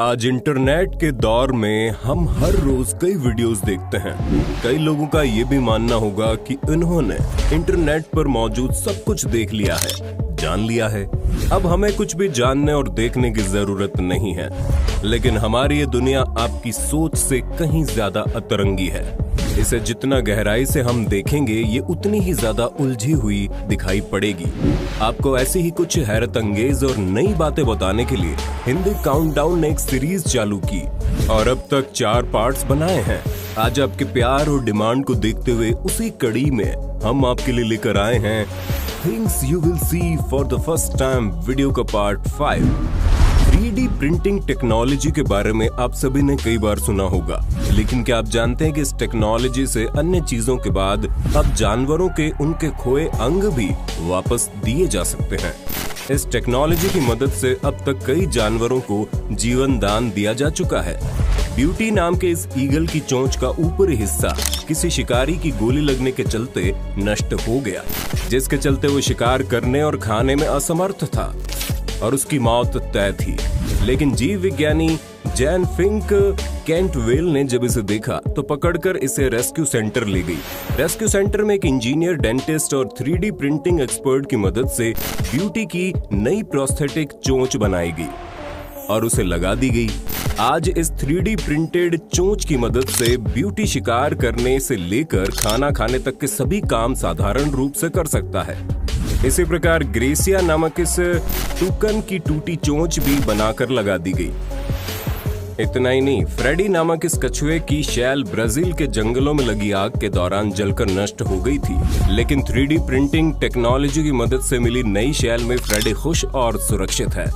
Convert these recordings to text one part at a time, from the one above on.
आज इंटरनेट के दौर में हम हर रोज कई वीडियोस देखते हैं। कई लोगों का ये भी मानना होगा कि उन्होंने इंटरनेट पर मौजूद सब कुछ देख लिया है, जान लिया है। अब हमें कुछ भी जानने और देखने की जरूरत नहीं है। लेकिन हमारी ये दुनिया आपकी सोच से कहीं ज्यादा अतरंगी है। इसे जितना गहराई से हम देखेंगे ये उतनी ही ज्यादा उलझी हुई दिखाई पड़ेगी। आपको ऐसी ही कुछ हैरत अंगेज और नई बातें बताने के लिए हिंदी काउंटडाउन ने एक सीरीज चालू की और अब तक 4 पार्ट्स बनाए हैं। आज आपके प्यार और डिमांड को देखते हुए उसी कड़ी में हम आपके लिए लेकर आए हैं things you will see for the first time video का पार्ट 5। 3D प्रिंटिंग टेक्नोलॉजी के बारे में आप सभी ने कई बार सुना होगा, लेकिन क्या आप जानते हैं कि इस टेक्नोलॉजी से अन्य चीजों के बाद अब जानवरों के उनके खोए अंग भी वापस दिए जा सकते हैं। इस टेक्नोलॉजी की मदद से अब तक कई जानवरों को जीवन दान दिया जा चुका है। ब्यूटी नाम के इस ईगल की चोंच का ऊपरी हिस्सा किसी शिकारी की गोली लगने के चलते नष्ट हो गया, जिसके चलते वो शिकार करने और खाने में असमर्थ था और उसकी मौत तय थी। लेकिन जीव विज्ञानी जैन फिंक कैंटवेल ने जब इसे देखा तो पकड़कर इसे रेस्क्यू सेंटर ले गई। रेस्क्यू सेंटर में एक इंजीनियर, डेंटिस्ट और 3D प्रिंटिंग एक्सपर्ट की मदद से ब्यूटी की नई प्रोस्थेटिक चोंच बनाई गई और उसे लगा दी गई। आज इस 3D प्रिंटेड चोंच की मदद से ब्यूटी शिकार करने से लेकर खाना खाने तक के सभी काम साधारण रूप से कर सकता है। इसी प्रकार ग्रेसिया नामक इस टूकन की टूटी चोंच भी बनाकर लगा दी गई। इतना ही नहीं, फ्रेडी नामक इस कछुए की शैल ब्राजील के जंगलों में लगी आग के दौरान जलकर नष्ट हो गई थी, लेकिन 3D प्रिंटिंग टेक्नोलॉजी की मदद से मिली नई शैल में फ्रेडी खुश और सुरक्षित है।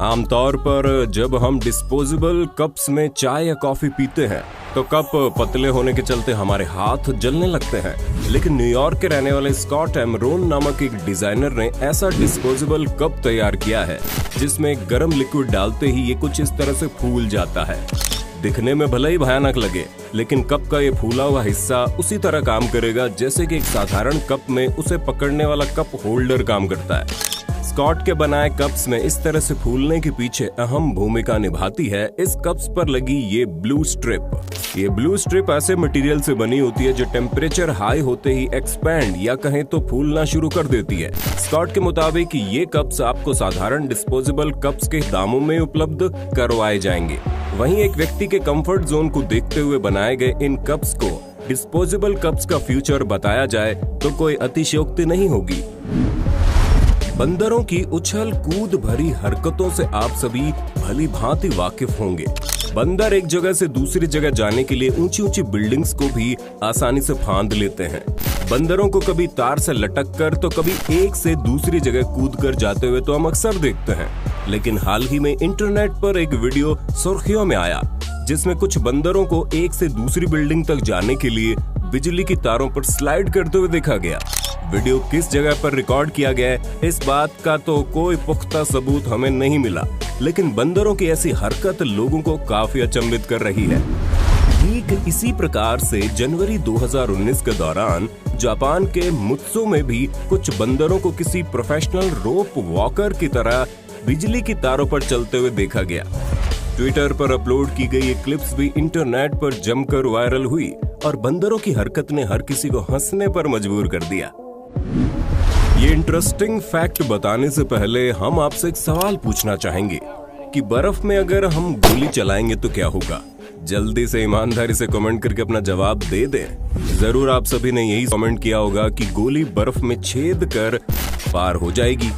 आमतौर पर जब हम डिस्पोजेबल कप्स में चाय या कॉफी पीते हैं तो कप पतले होने के चलते हमारे हाथ जलने लगते हैं। लेकिन न्यूयॉर्क के रहने वाले स्कॉट एमरोन नामक एक डिजाइनर ने ऐसा डिस्पोजेबल कप तैयार किया है जिसमें गर्म लिक्विड डालते ही ये कुछ इस तरह से फूल जाता है। दिखने में भले ही भयानक लगे, लेकिन कप का ये फूला हुआ हिस्सा उसी तरह काम करेगा जैसे कि एक साधारण कप में उसे पकड़ने वाला कप होल्डर काम करता है। स्कॉट के बनाए कप्स में इस तरह से फूलने के पीछे अहम भूमिका निभाती है इस कप्स पर लगी ये ब्लू स्ट्रिप। ये ब्लू स्ट्रिप ऐसे मटेरियल से बनी होती है जो टेम्परेचर हाई होते ही एक्सपैंड या कहें तो फूलना शुरू कर देती है। स्कॉट के मुताबिक ये कप्स आपको साधारण डिस्पोजेबल कप्स के दामों में उपलब्ध करवाए जाएंगे। वहीं एक व्यक्ति के कंफर्ट जोन को देखते हुए बनाए गए इन कप्स को डिस्पोजेबल कप्स का फ्यूचर बताया जाए तो कोई अतिशयोक्ति नहीं होगी। बंदरों की उछल कूद भरी हरकतों से आप सभी भली भांति वाकिफ होंगे। बंदर एक जगह से दूसरी जगह जाने के लिए ऊंची ऊंची बिल्डिंग्स को भी आसानी से फांद लेते हैं। बंदरों को कभी तार से लटक कर तो कभी एक से दूसरी जगह कूद कर जाते हुए तो हम अक्सर देखते हैं। लेकिन हाल ही में इंटरनेट पर एक वीडियो सुर्खियों में आया जिसमें कुछ बंदरों को एक से दूसरी बिल्डिंग तक जाने के लिए बिजली की तारों पर स्लाइड करते हुए देखा गया। वीडियो किस जगह पर रिकॉर्ड किया गया है इस बात का तो कोई पुख्ता सबूत हमें नहीं मिला, लेकिन बंदरों की ऐसी हरकत लोगों को काफी अचंभित कर रही है। ठीक इसी प्रकार से जनवरी 2019 के दौरान जापान के मुत्सो में भी कुछ बंदरों को किसी प्रोफेशनल रोप वॉकर की तरह बिजली की तारों पर चलते हुए देखा गया। ट्विटर पर अपलोड की गई ये क्लिप्स भी इंटरनेट पर जमकर वायरल हुई और बंदरों की हरकत ने हर किसी को हंसने पर मजबूर कर दिया। ये इंटरेस्टिंग फैक्ट बताने से पहले हम आपसे एक सवाल पूछना चाहेंगे कि बर्फ में अगर हम गोली चलाएंगे तो क्या होगा? जल्दी से ईमानदारी से कमेंट करके अपना जवाब दे दें। जरूर आप सभी ने यही कमेंट किया होगा कि गोली बर्फ में छेद कर पार हो जाएगी,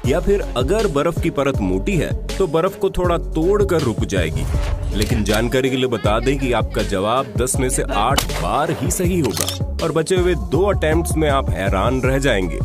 या फिर अगर बर्फ की परत मोटी है तो बर्फ को थोड़ा तोड़ कर रुक जाएगी। लेकिन जानकारी के लिए बता दें कि आपका जवाब 10 में से 8 बार ही सही होगा और बचे हुए 2 अटेम्प्ट्स में आप हैरान रह जाएंगे।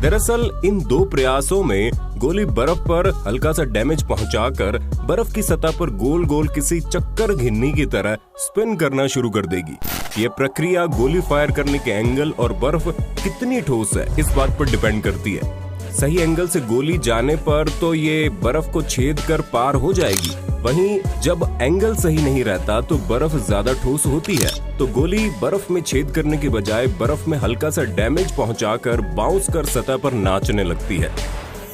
दरअसल इन 2 प्रयासों में गोली बर्फ पर हल्का सा डैमेज पहुंचाकर बर्फ की सतह पर गोल गोल किसी चक्कर घिन्नी की तरह स्पिन करना शुरू कर देगी। ये प्रक्रिया गोली फायर करने के एंगल और बर्फ कितनी ठोस है इस बात पर डिपेंड करती है। सही एंगल से गोली जाने पर तो ये बर्फ को छेद कर पार हो जाएगी, वहीं जब एंगल सही नहीं रहता तो बर्फ ज्यादा ठोस होती है तो गोली बर्फ में छेद करने के बजाय बर्फ में हल्का सा डैमेज पहुंचाकर बाउंस कर सतह पर नाचने लगती है।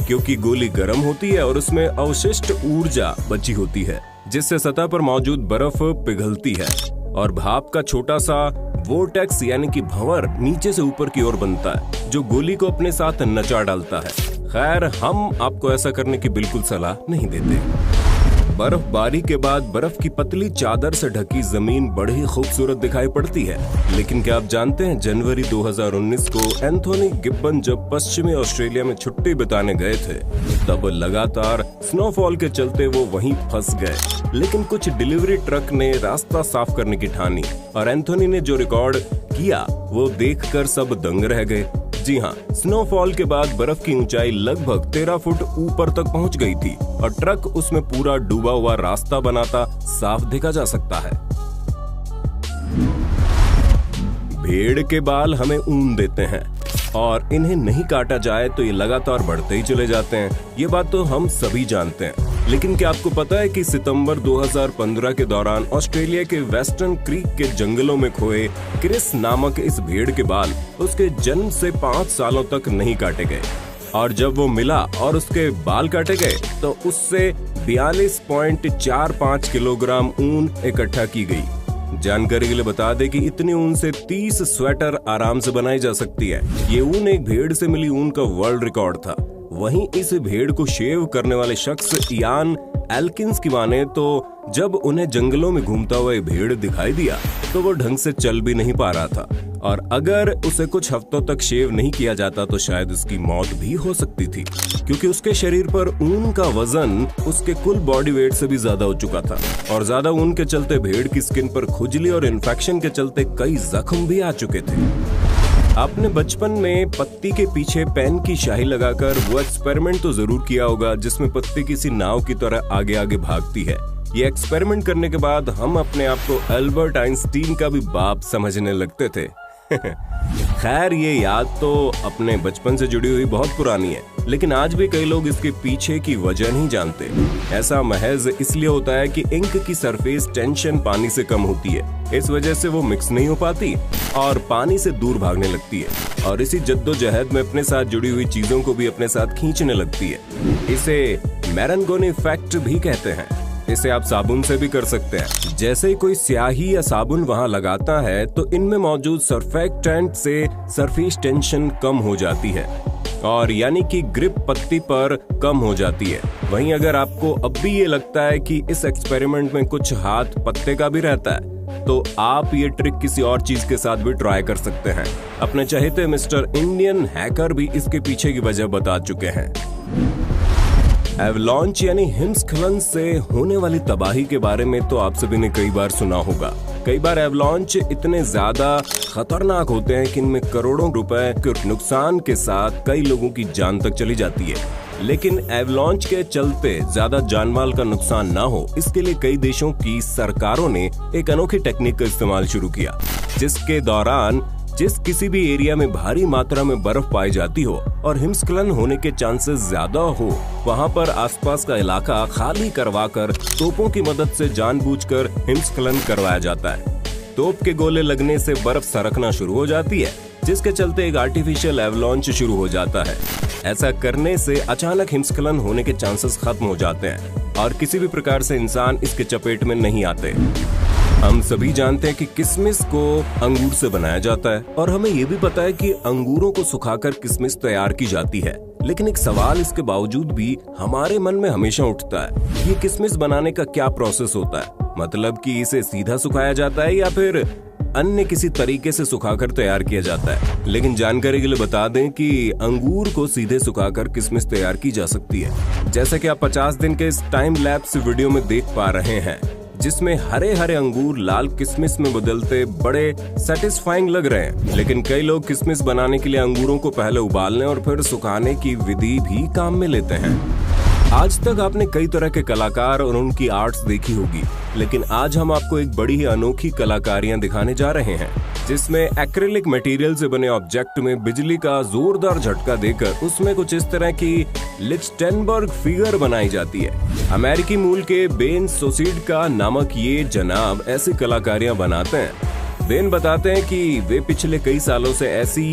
क्योंकि गोली गर्म होती है और उसमें अवशिष्ट ऊर्जा बची होती है, जिससे सतह पर मौजूद बर्फ पिघलती है और भाप का छोटा सा वोर्टेक्स यानी कि भंवर नीचे से ऊपर की ओर बनता है, जो गोली को अपने साथ नचा डालता है। खैर, हम आपको ऐसा करने की बिल्कुल सलाह नहीं देते। बर्फबारी के बाद बर्फ की पतली चादर से ढकी जमीन बड़ी खूबसूरत दिखाई पड़ती है, लेकिन क्या आप जानते हैं जनवरी 2019 को एंथोनी गिब्बन जब पश्चिमी ऑस्ट्रेलिया में छुट्टी बिताने गए थे, तब लगातार स्नोफॉल के चलते वो वहीं फंस गए। लेकिन कुछ डिलीवरी ट्रक ने रास्ता साफ करने की ठानी और एंथोनी ने जो रिकॉर्ड किया वो देखकर सब दंग रह गए। जी हाँ, स्नोफॉल के बाद बर्फ की ऊंचाई लगभग 13 फुट ऊपर तक पहुंच गई थी और ट्रक उसमें पूरा डूबा हुआ रास्ता बनाता साफ देखा जा सकता है। भेड़ के बाल हमें ऊन देते हैं और इन्हें नहीं काटा जाए तो ये लगातार बढ़ते ही चले जाते हैं। ये बात तो हम सभी जानते हैं, लेकिन क्या आपको पता है कि सितंबर 2015 के दौरान ऑस्ट्रेलिया के वेस्टर्न क्रीक के जंगलों में खोए क्रिस नामक इस भेड़ के बाल उसके जन्म से 5 सालों तक नहीं काटे गए, और जब वो मिला और उसके बाल काटे गए तो उससे 42.45 किलोग्राम ऊन इकट्ठा की गई। जानकारी के लिए बता दें कि इतनी ऊन से 30 स्वेटर आराम से बनाई जा सकती है। ये ऊन एक भेड़ से मिली ऊन का वर्ल्ड रिकॉर्ड था। वहीं इस भेड़ को शेव करने वाले शख्स इयान एल्किंस की माने तो जब उन्हें जंगलों में घूमता हुआ भेड़ दिखाई दिया तो वो ढंग से चल भी नहीं पा रहा था, और अगर उसे कुछ हफ्तों तक शेव नहीं किया जाता तो शायद उसकी मौत भी हो सकती थी, क्योंकि उसके शरीर पर ऊन का वजन उसके कुल बॉडी वेट से भी ज्यादा हो चुका था। और ज्यादा ऊन के चलते भेड़ की स्किन पर खुजली और इन्फेक्शन के चलते कई जख्म भी आ चुके थे। आपने बचपन में पत्ती के पीछे पेन की शाही लगाकर वो एक्सपेरिमेंट तो जरूर किया होगा जिसमें पत्ती किसी नाव की तरह आगे आगे भागती है। ये एक्सपेरिमेंट करने के बाद हम अपने आप को अल्बर्ट आइंस्टीन का भी बाप समझने लगते थे। खैर, ये याद तो अपने बचपन से जुड़ी हुई बहुत पुरानी है, लेकिन आज भी कई लोग इसके पीछे की वजह नहीं जानते। ऐसा महज इसलिए होता है कि इंक की सरफेस टेंशन पानी से कम होती है, इस वजह से वो मिक्स नहीं हो पाती और पानी से दूर भागने लगती है, और इसी जद्दोजहद में अपने साथ जुड़ी हुई चीजों को भी अपने साथ खींचने लगती है। इसे मैरंगोनी इफेक्ट भी कहते हैं। इसे आप साबुन से भी कर सकते हैं। जैसे ही कोई स्याही या साबुन वहां लगाता है तो इनमें मौजूद सर्फेक्टेंट से सरफेस टेंशन कम हो जाती है, और यानी कि ग्रिप पत्ती पर कम हो जाती है। वहीं अगर आपको अब भी ये लगता है कि इस एक्सपेरिमेंट में कुछ हाथ पत्ते का भी रहता है, तो आप ये ट्रिक किसी और चीज के साथ भी ट्राई कर सकते हैं। अपने चहेते मिस्टर इंडियन हैकर भी इसके पीछे की वजह बता चुके हैं। एवलांच यानी हिमस्खलन से होने वाली तबाही के बारे में तो आप सभी ने कई बार सुना होगा। कई बार एवलांच इतने ज्यादा खतरनाक होते हैं कि इनमें करोड़ों रुपए के नुकसान के साथ कई लोगों की जान तक चली जाती है। लेकिन एवलांच के चलते ज्यादा जानमाल का नुकसान ना हो, इसके लिए कई देशों की सरकारों ने एक अनोखी टेक्निक का इस्तेमाल शुरू किया, जिसके दौरान जिस किसी भी एरिया में भारी मात्रा में बर्फ पाई जाती हो और हिमस्खलन होने के चांसेस ज्यादा हो, वहां पर आसपास का इलाका खाली करवाकर तोपों की मदद से जानबूझकर हिमस्खलन करवाया जाता है। तोप के गोले लगने से बर्फ सरकना शुरू हो जाती है, जिसके चलते एक आर्टिफिशियल एवलांच शुरू हो जाता है। ऐसा करने से अचानक हिमस्खलन होने के चांसेस खत्म हो जाते हैं और किसी भी प्रकार से इंसान इसके चपेट में नहीं आते। हम सभी जानते हैं कि किशमिश को अंगूर से बनाया जाता है, और हमें ये भी पता है कि अंगूरों को सुखाकर किशमिश तैयार की जाती है। लेकिन एक सवाल इसके बावजूद भी हमारे मन में हमेशा उठता है, ये किशमिश बनाने का क्या प्रोसेस होता है? मतलब कि इसे सीधा सुखाया जाता है या फिर अन्य किसी तरीके से सुखाकर तैयार किया जाता है? लेकिन जानकारी के लिए बता दें कि अंगूर को सीधे सुखाकर किशमिश तैयार की जा सकती है। जैसा कि आप 50 दिन के इस टाइम लैप्स वीडियो में देख पा रहे हैं, जिसमें हरे हरे अंगूर लाल किशमिश में बदलते बड़े सेटिस्फाइंग लग रहे हैं। लेकिन कई लोग किशमिश बनाने के लिए अंगूरों को पहले उबालने और फिर सुखाने की विधि भी काम में लेते हैं। आज तक आपने कई तरह के कलाकार और उनकी आर्ट्स देखी होगी, लेकिन आज हम आपको एक बड़ी ही अनोखी कलाकारियां दिखाने जा रहे हैं, जिसमें एक्रिलिक मटेरियल से बने ऑब्जेक्ट में बिजली का जोरदार झटका देकर उसमें कुछ इस तरह की लिचटेनबर्ग फिगर बनाई जाती है। अमेरिकी मूल के बेन सोसिडका नामक ये जनाब ऐसी कलाकारियां बनाते हैं बेन बताते हैं कि वे पिछले कई सालों से ऐसी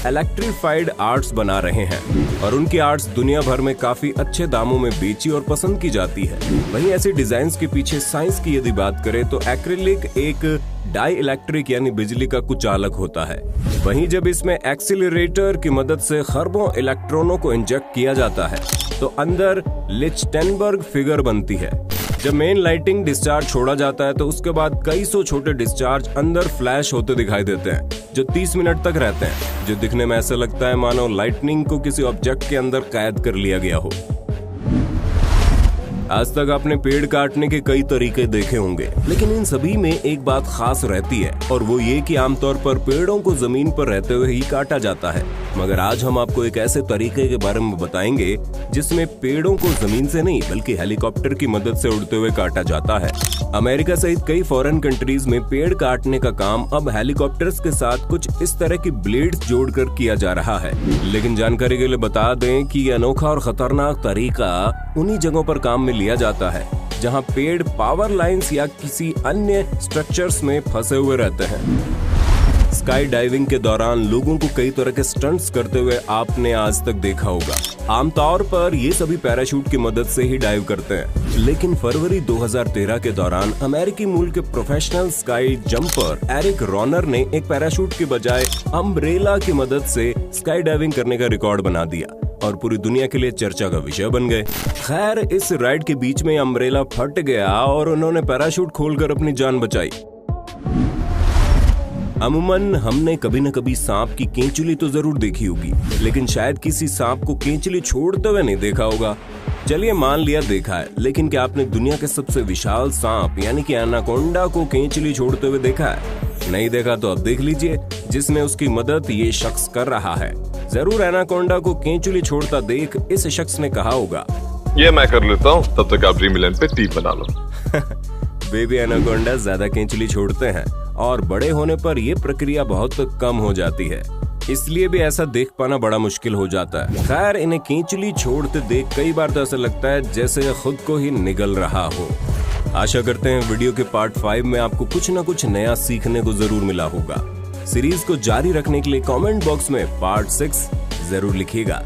इलेक्ट्रिफाइड आर्ट्स बना रहे हैं और उनकी आर्ट्स दुनिया भर में काफी अच्छे दामों में बेची और पसंद की जाती है। वहीं ऐसी डिजाइन्स के पीछे साइंस की यदि बात करें तो एक्रिलिक एक डाई इलेक्ट्रिक यानी बिजली का कुचालक होता है। वहीं जब इसमें एक्सीलरेटर की मदद से खरबों इलेक्ट्रॉनों को इंजेक्ट किया जाता है तो अंदर लिचटेनबर्ग फिगर बनती है। जब मेन लाइटिंग डिस्चार्ज छोड़ा जाता है तो उसके बाद कई सौ छोटे डिस्चार्ज अंदर फ्लैश होते दिखाई देते हैं जो 30 मिनट तक रहते हैं, जो दिखने में ऐसा लगता है मानो लाइटनिंग को किसी ऑब्जेक्ट के अंदर कैद कर लिया गया हो। आज तक आपने पेड़ काटने के कई तरीके देखे होंगे, लेकिन इन सभी में एक बात खास रहती है और वो ये कि आमतौर पर पेड़ों को जमीन पर रहते हुए ही काटा जाता है। मगर आज हम आपको एक ऐसे तरीके के बारे में बताएंगे जिसमें पेड़ों को जमीन से नहीं बल्कि हेलीकॉप्टर की मदद से उड़ते हुए काटा जाता है। अमेरिका सहित कई फॉरेन कंट्रीज में पेड़ काटने का काम अब हेलीकॉप्टर्स के साथ कुछ इस तरह की ब्लेड्स जोड़कर किया जा रहा है। लेकिन जानकारी के लिए बता दें कि ये अनोखा और खतरनाक तरीका उन्हीं जगहों पर काम में लिया जाता है जहां पेड़ पावर लाइंस या किसी अन्य स्ट्रक्चर्स में फंसे हुए रहते हैं। स्काई डाइविंग के दौरान लोगों को कई तरह के स्टंट्स करते हुए आपने आज तक देखा होगा। आमतौर पर ये सभी पैराशूट की मदद से ही डाइव करते हैं, लेकिन फरवरी 2013 के दौरान अमेरिकी मूल के प्रोफेशनल स्काई जंपर एरिक रॉनर ने एक पैराशूट के बजाय अम्ब्रेला की मदद से स्काई डाइविंग करने का रिकॉर्ड बना दिया और पूरी दुनिया के लिए चर्चा का विषय बन गए। खैर, इस राइड के बीच में अम्ब्रेला फट गया और उन्होंने पैराशूट खोलकर अपनी जान बचाई। अमूमन हमने कभी न कभी सांप की केंचुली तो जरूर देखी होगी, लेकिन शायद किसी सांप को केंचुली छोड़ते हुए नहीं देखा होगा। चलिए मान लिया देखा है, लेकिन क्या आपने दुनिया के सबसे विशाल सांप यानी कि एनाकोंडा को केंचुली छोड़ते हुए देखा है? नहीं देखा तो अब देख लीजिए, जिसमें उसकी मदद ये शख्स कर रहा है। जरूर एनाकोंडा को केंचुली छोड़ता देख इस शख्स ने कहा होगा, ये मैं कर लेता हूँ, तब तक आप ड्रीमलैंड पे टीम बना लो। बेबी एनाकोंडा ज्यादा केंचुली छोड़ते हैं और बड़े होने पर यह प्रक्रिया बहुत कम हो जाती है, इसलिए भी ऐसा देख पाना बड़ा मुश्किल हो जाता है। खैर, इन्हें केंचुली छोड़ते देख कई बार तो ऐसा लगता है जैसे खुद को ही निगल रहा हो। आशा करते हैं वीडियो के पार्ट 5 में आपको कुछ न कुछ नया सीखने को जरूर मिला होगा। सीरीज को जारी रखने के लिए कमेंट बॉक्स में पार्ट 6 जरूर लिखिएगा।